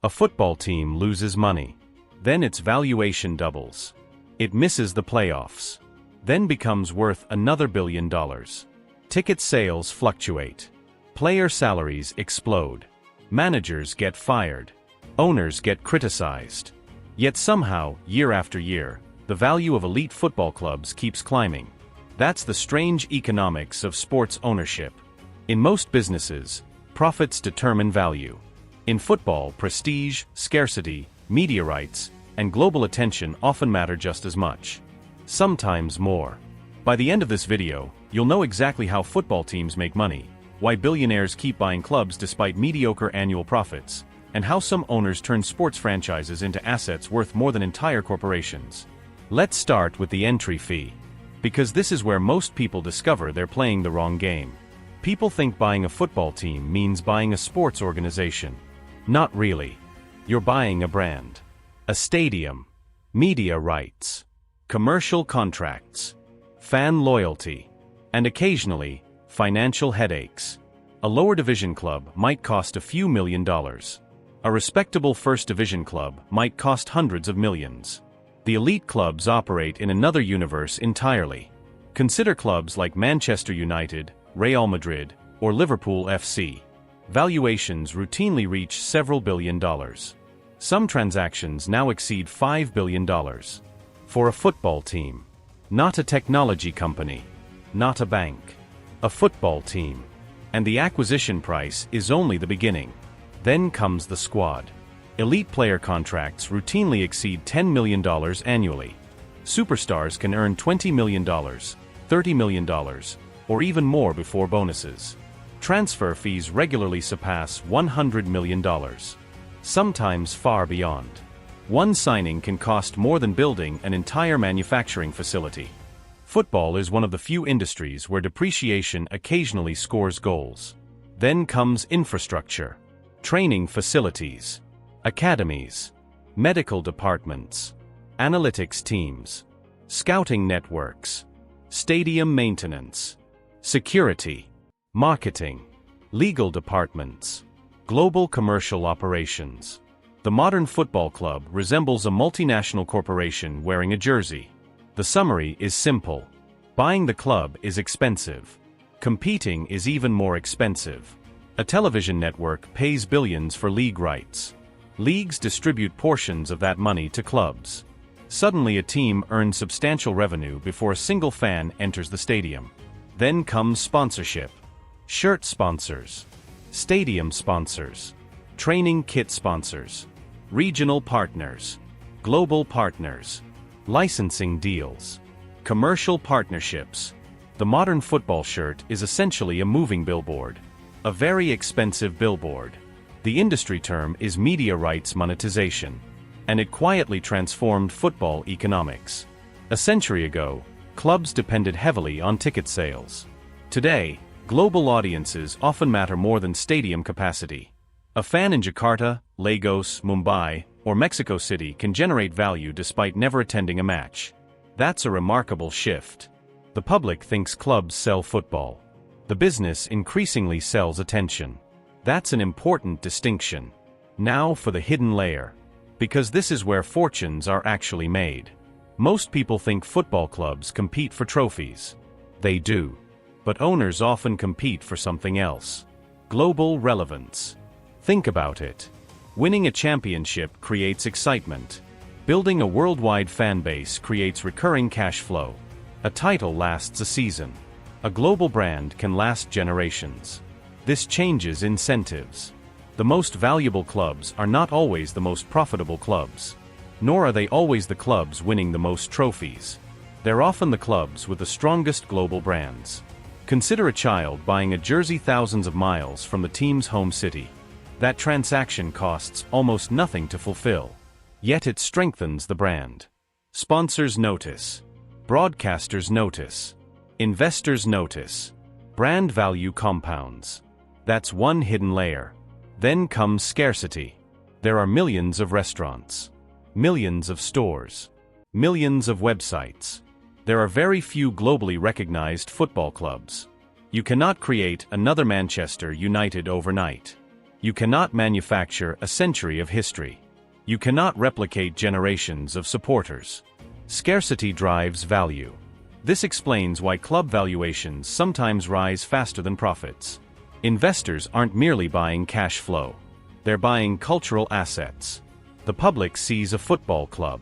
A football team loses money. Then its valuation doubles. It misses the playoffs. Then becomes worth another $1 billion. Ticket sales fluctuate. Player salaries explode. Managers get fired. Owners get criticized. Yet somehow, year after year, the value of elite football clubs keeps climbing. That's the strange economics of sports ownership. In most businesses, profits determine value. In football, prestige, scarcity, media rights, and global attention often matter just as much. Sometimes more. By the end of this video, you'll know exactly how football teams make money, why billionaires keep buying clubs despite mediocre annual profits, and how some owners turn sports franchises into assets worth more than entire corporations. Let's start with the entry fee. Because this is where most people discover they're playing the wrong game. People think buying a football team means buying a sports organization. Not really. You're buying a brand, a stadium, media rights, commercial contracts, fan loyalty, and occasionally, financial headaches. A lower division club might cost a few $1 million. A respectable first division club might cost hundreds of millions. The elite clubs operate in another universe entirely. Consider clubs like Manchester United, Real Madrid, or Liverpool FC. Valuations routinely reach several $1 billion. Some transactions now exceed $5 billion. For a football team. Not a technology company. Not a bank. A football team. And the acquisition price is only the beginning. Then comes the squad. Elite player contracts routinely exceed $10 million annually. Superstars can earn $20 million, $30 million, or even more before bonuses. Transfer fees regularly surpass $100 million. Sometimes far beyond. One signing can cost more than building an entire manufacturing facility. Football is one of the few industries where depreciation occasionally scores goals. Then comes infrastructure. Training facilities. Academies. Medical departments. Analytics teams. Scouting networks. Stadium maintenance. Security. Marketing. Legal departments. Global commercial operations. The modern football club resembles a multinational corporation wearing a jersey. The summary is simple. Buying the club is expensive. Competing is even more expensive. A television network pays billions for league rights. Leagues distribute portions of that money to clubs. Suddenly a team earns substantial revenue before a single fan enters the stadium. Then comes sponsorship. Shirt sponsors. Stadium sponsors. Training kit sponsors. Regional partners. Global partners. Licensing deals. Commercial partnerships. The modern football shirt is essentially a moving billboard. A very expensive billboard. The industry term is media rights monetization. And it quietly transformed football economics. A century ago, clubs depended heavily on ticket sales. Today, global audiences often matter more than stadium capacity. A fan in Jakarta, Lagos, Mumbai, or Mexico City can generate value despite never attending a match. That's a remarkable shift. The public thinks clubs sell football. The business increasingly sells attention. That's an important distinction. Now for the hidden layer. Because this is where fortunes are actually made. Most people think football clubs compete for trophies. They do. But owners often compete for something else. Global relevance. Think about it. Winning a championship creates excitement. Building a worldwide fan base creates recurring cash flow. A title lasts a season. A global brand can last generations. This changes incentives. The most valuable clubs are not always the most profitable clubs. Nor are they always the clubs winning the most trophies. They're often the clubs with the strongest global brands. Consider a child buying a jersey thousands of miles from the team's home city. That transaction costs almost nothing to fulfill. Yet it strengthens the brand. Sponsors notice. Broadcasters notice. Investors notice. Brand value compounds. That's one hidden layer. Then comes scarcity. There are millions of restaurants. Millions of stores. Millions of websites. There are very few globally recognized football clubs. You cannot create another Manchester United overnight. You cannot manufacture a century of history. You cannot replicate generations of supporters. Scarcity drives value. This explains why club valuations sometimes rise faster than profits. Investors aren't merely buying cash flow. They're buying cultural assets. The public sees a football club.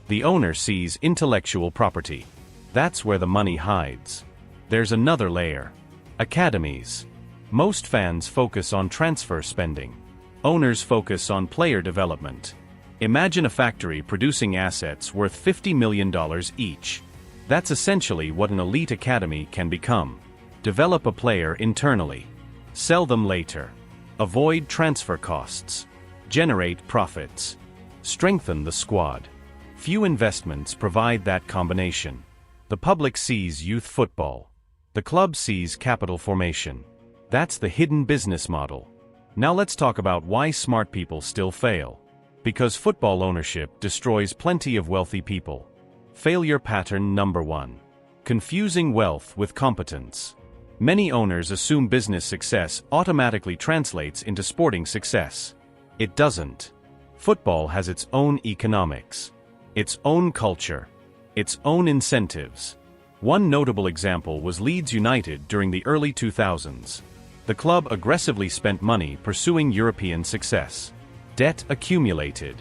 The owner sees intellectual property. That's where the money hides. There's another layer. Academies. Most fans focus on transfer spending. Owners focus on player development. Imagine a factory producing assets worth $50 million each. That's essentially what an elite academy can become. Develop a player internally. Sell them later. Avoid transfer costs. Generate profits. Strengthen the squad. Few investments provide that combination. The public sees youth football. The club sees capital formation. That's the hidden business model. Now let's talk about why smart people still fail. Because football ownership destroys plenty of wealthy people. Failure pattern number 1. Confusing wealth with competence. Many owners assume business success automatically translates into sporting success. It doesn't. Football has its own economics, its own culture, its own incentives. One notable example was Leeds United during the early 2000s. The club aggressively spent money pursuing European success. Debt accumulated.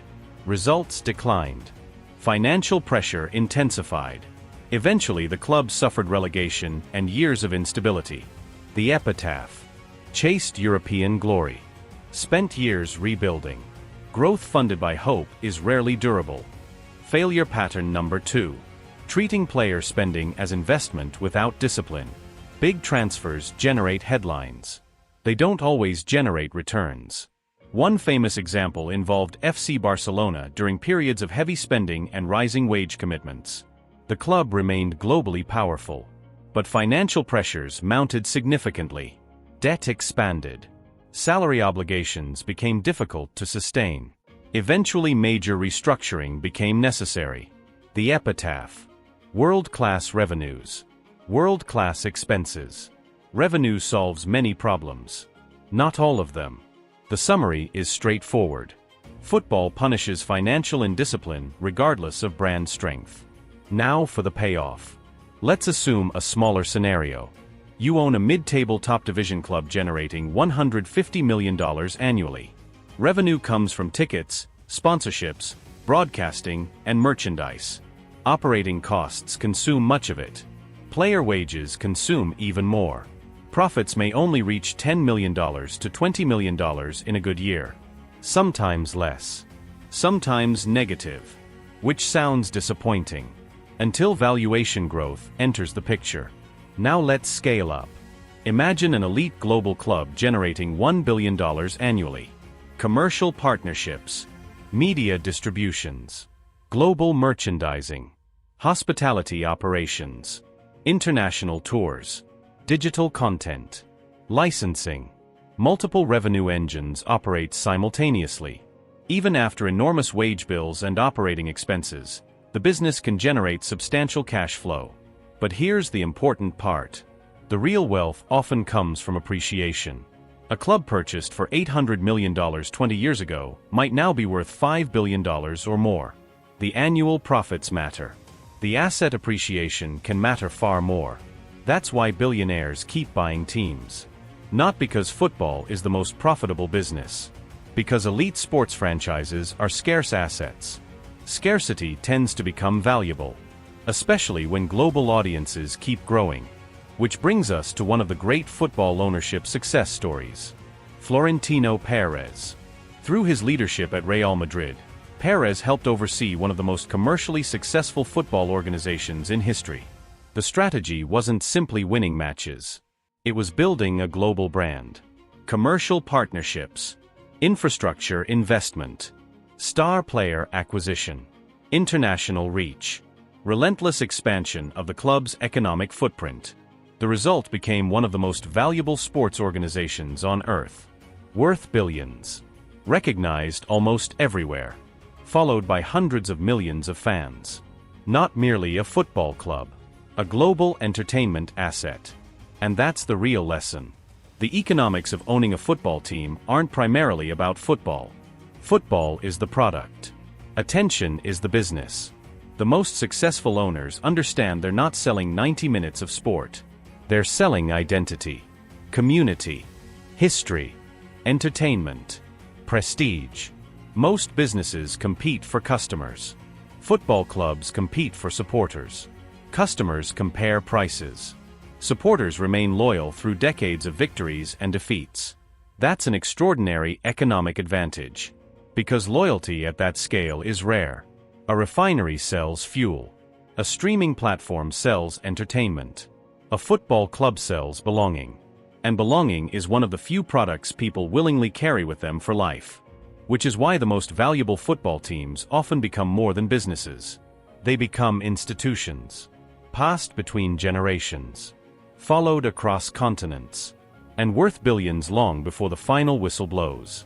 Results declined. Financial pressure intensified. Eventually, the club suffered relegation and years of instability. The epitaph. Chased European glory. Spent years rebuilding. Growth funded by hope is rarely durable. Failure pattern number 2. Treating player spending as investment without discipline. Big transfers generate headlines. They don't always generate returns. One famous example involved FC Barcelona during periods of heavy spending and rising wage commitments. The club remained globally powerful, but financial pressures mounted significantly. Debt expanded. Salary obligations became difficult to sustain. Eventually, major restructuring became necessary. The epitaph. World-class revenues. World-class expenses. Revenue solves many problems. Not all of them. The summary is straightforward. Football punishes financial indiscipline regardless of brand strength. Now for the payoff. Let's assume a smaller scenario. You own a mid-table top-division club generating $150 million annually. Revenue comes from tickets, sponsorships, broadcasting, and merchandise. Operating costs consume much of it. Player wages consume even more. Profits may only reach $10 million to $20 million in a good year. Sometimes less. Sometimes negative. Which sounds disappointing. Until valuation growth enters the picture. Now let's scale up. Imagine an elite global club generating $1 billion annually. Commercial partnerships. Media distributions. Global merchandising. Hospitality operations. International tours. Digital content. Licensing. Multiple revenue engines operate simultaneously. Even after enormous wage bills and operating expenses, the business can generate substantial cash flow. But here's the important part. The real wealth often comes from appreciation. A club purchased for $800 million 20 years ago might now be worth $5 billion or more. The annual profits matter. The asset appreciation can matter far more. That's why billionaires keep buying teams. Not because football is the most profitable business. Because elite sports franchises are scarce assets. Scarcity tends to become valuable, especially when global audiences keep growing. Which brings us to one of the great football ownership success stories. Florentino Perez. Through his leadership at Real Madrid, Perez helped oversee one of the most commercially successful football organizations in history. The strategy wasn't simply winning matches. It was building a global brand. Commercial partnerships. Infrastructure investment. Star player acquisition. International reach. Relentless expansion of the club's economic footprint. The result became one of the most valuable sports organizations on earth. Worth billions. Recognized almost everywhere. Followed by hundreds of millions of fans. Not merely a football club. A global entertainment asset. And that's the real lesson. The economics of owning a football team aren't primarily about football. Football is the product. Attention is the business. The most successful owners understand they're not selling 90 minutes of sport. They're selling identity, community, history, entertainment, prestige. Most businesses compete for customers. Football clubs compete for supporters. Customers compare prices. Supporters remain loyal through decades of victories and defeats. That's an extraordinary economic advantage. Because loyalty at that scale is rare. A refinery sells fuel. A streaming platform sells entertainment. A football club sells belonging. And belonging is one of the few products people willingly carry with them for life. Which is why the most valuable football teams often become more than businesses. They become institutions. Passed between generations. Followed across continents. And worth billions long before the final whistle blows.